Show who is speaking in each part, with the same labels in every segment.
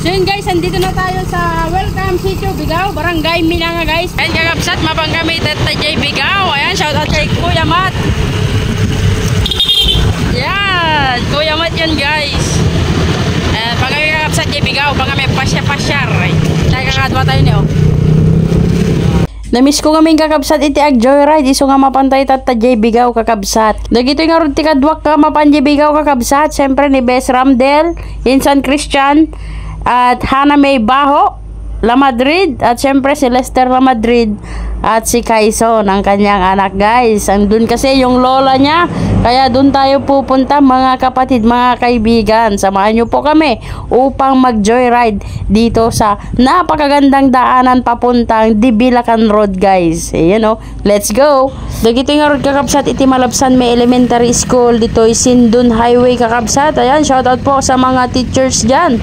Speaker 1: So yun guys, andito na tayo sa Welcome Sitio Bigao, Barangay Minanga guys. Ayan kakabsat, mabang kami Tatay Bigao. Ayan, shout out kay Kuya Mat. Yan, Kuya Mat yun guys. Ayan, pag kami kakabsat J Bigao, pag kami pasya-pasyar. Tayo kakadwa tayo niyo. Namiss ko kaming kakabsat iti ag joyride. Iso nga mapantay Tatay Bigao kakabsat. Dagito nga ron tikadwak ka mapan J Bigao kakabsat. Siyempre ni Bes Ramdel, Insan Christian, at Hana May Baho La Madrid, at syempre si Lester La Madrid, at si Kaison ang kanyang anak guys. Andun kasi yung lola niya, kaya dun tayo pupunta mga kapatid, mga kaibigan. Samahan nyo po kami upang mag joyride dito sa napakagandang daanan papuntang Dibilacan Road guys. Ayan o, let's go. Dagito nga road kakabsat iti Malabsan may elementary school. Dito Sindun Highway kakabsat. Ayan, shoutout po sa mga teachers dyan.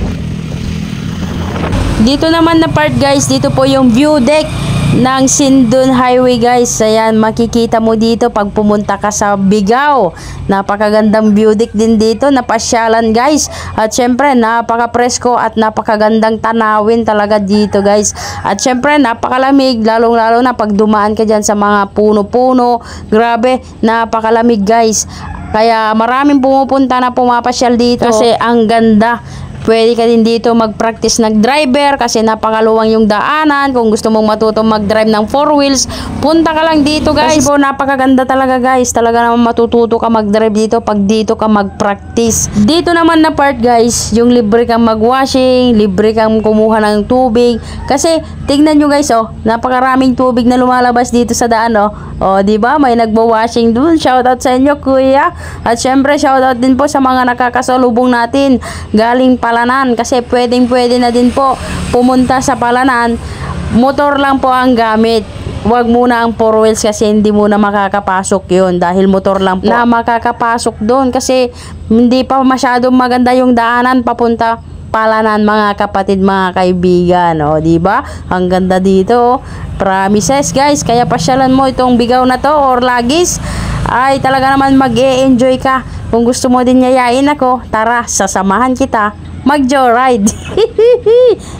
Speaker 1: Dito naman na part guys, dito po yung view deck ng Sindun Highway guys. Ayan, makikita mo dito pag pumunta ka sa Bigao. Napakagandang view deck din dito, napasyalan guys. At syempre, napaka-presko at napakagandang tanawin talaga dito guys. At syempre, napakalamig, lalong-lalo na pag dumaan ka dyan sa mga puno-puno. Grabe, napakalamig guys. Kaya maraming pumupunta na pumapasyal dito kasi ang ganda. Pwede ka din dito mag-practice nag-driver kasi napakaluwang yung daanan. Kung gusto mong matutong mag-drive ng 4 wheels, punta ka lang dito guys. Kasi po napakaganda talaga guys. Talaga naman matututo ka mag-drive dito pag dito ka mag-practice. Dito naman na part guys, yung libre kang mag-washing, libre kang kumuha ng tubig. Kasi tignan nyo guys, oh, napakaraming tubig na lumalabas dito sa daan, oh. Oh, di ba? May nagbo-washing dun. Shoutout sa inyo, kuya. At syempre, shoutout din po sa mga nakakasalubong natin galing Palanan, kasi pwede na din po pumunta sa Palanan. Motor lang po ang gamit. Huwag muna ang 4 wheels kasi hindi muna makakapasok yun dahil motor lang po na makakapasok doon kasi hindi pa masyadong maganda yung daanan papunta Palanan mga kapatid, mga kaibigan. O, di ba? Ang ganda dito. Promises guys, kaya pasyalan mo itong Bigao na to or Lagis. Ay, talaga naman mag-e-enjoy ka. Kung gusto mo din yayain ako, tara, sasamahan kita mag-joyride.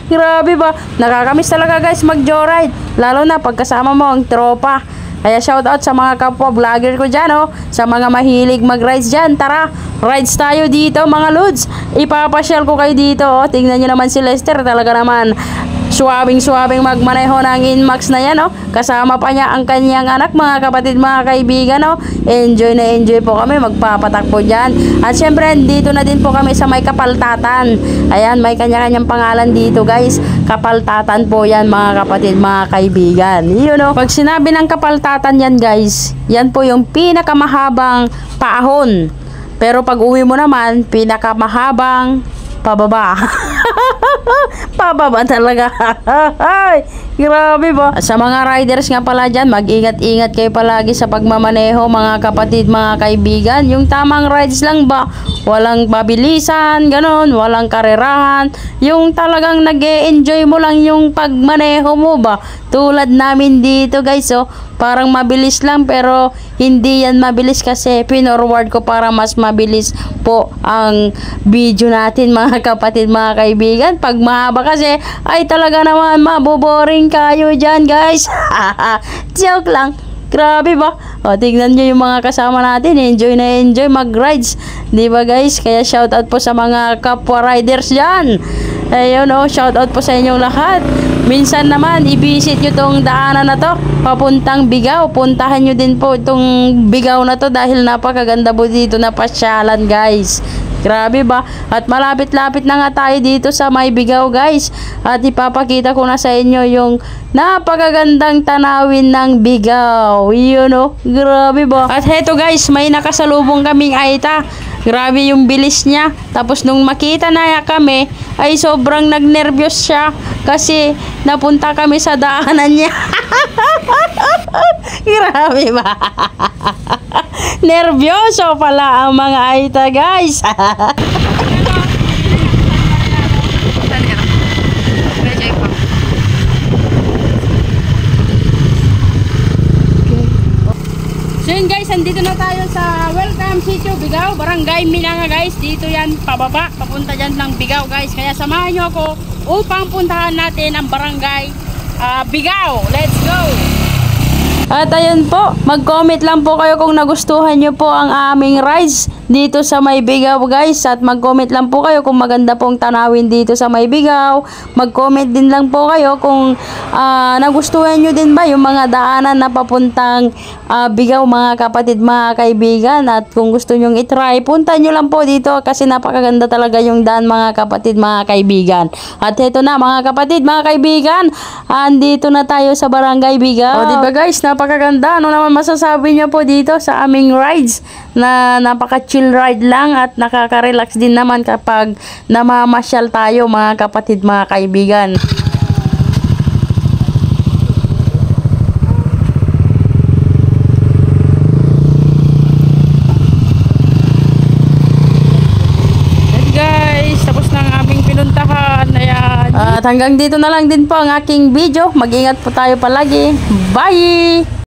Speaker 1: Grabe ba? Nakakamiss talaga guys mag-joyride. Lalo na pagkasama mo ang tropa. Kaya shoutout sa mga kapwa vlogger ko dyan, oh. Sa mga mahilig mag-rides dyan. Tara, rides tayo dito mga lods. Ipapasyal ko kayo dito, oh. Tingnan nyo naman si Lester. Talaga naman suwabing magmaneho ng Inmax na yan, oh. Kasama pa niya ang kanyang anak, mga kapatid, mga kaibigan, oh. Enjoy na enjoy po kami, magpapatakbo dyan. At syempre, dito na din po kami sa may Kapaltatan. Ayan, may kanya-kanyang pangalan dito guys. Kapaltatan po yan mga kapatid, mga kaibigan. Yun, oh. Pag sinabi ng Kapaltatan yan guys, yan po yung pinakamahabang paahon. Pero pag uwi mo naman, pinakamahabang pababa. Pababa talaga. Ay, grabe ba? Sa mga riders nga pala dyan, mag-ingat-ingat kayo palagi sa pagmamaneho mga kapatid, mga kaibigan. Yung tamang rides lang ba? Walang pabilisan, ganon, walang karerahan. Yung talagang nag-e-enjoy mo lang yung pagmaneho mo ba? Tulad namin dito guys, oh. Parang mabilis lang pero hindi yan mabilis kasi pinorward ko para mas mabilis po ang video natin mga kapatid, mga kaibigan. Pag mahaba kasi ay talaga naman maboboring kayo dyan guys. Joke lang. Grabe ba? O, tignan nyo yung mga kasama natin. Enjoy na enjoy mag-rides. Diba guys? Kaya shoutout po sa mga kapwa riders dyan. Ayun, oh, shoutout po sa inyong lahat. Minsan naman, i-visit nyo tong daanan na to, papuntang Bigao. Puntahan nyo din po itong Bigao na to dahil napakaganda po dito na pasyalan guys. Grabe ba? At malapit-lapit na nga tayo dito sa may Bigao guys. At ipapakita ko na sa inyo yung napakagandang tanawin ng Bigao. Yun, oh. Grabe ba? At heto guys, may nakasalubong kaming Aita. Grabe yung bilis niya. Tapos nung makita na kami, ay sobrang nagnervyos siya kasi napunta kami sa daanan niya. Grabe ba? Nervyoso pala ang mga Aita guys. So yun guys, andito na tayo sa Welcome Sitio Bigao, Barangay Minanga guys. Dito yan pababa, papunta dyan ng Bigao guys. Kaya samahan nyo ako upang puntahan natin ang barangay Bigao. Let's go! At ayun po, mag-comment lang po kayo kung nagustuhan nyo po ang aming rides dito sa May Bigao guys. At mag-comment lang po kayo kung maganda pong tanawin dito sa May Bigao. Mag-comment din lang po kayo kung nagustuhan nyo din ba yung mga daanan na papuntang Bigao mga kapatid, mga kaibigan. At kung gusto nyong itry, punta nyo lang po dito kasi napakaganda talaga yung daan mga kapatid, mga kaibigan. At ito na mga kapatid, mga kaibigan, andito na tayo sa barangay Bigao. O diba guys, napakaganda. Ano naman masasabi niyo po dito sa aming rides na napaka-chill ride lang at nakaka-relax din naman kapag namamasyal tayo mga kapatid, mga kaibigan. Guys, tapos na ang aming pinuntahan. Ayan. At hanggang dito na lang din po ang aking video. Mag-ingat po tayo palagi. Bye!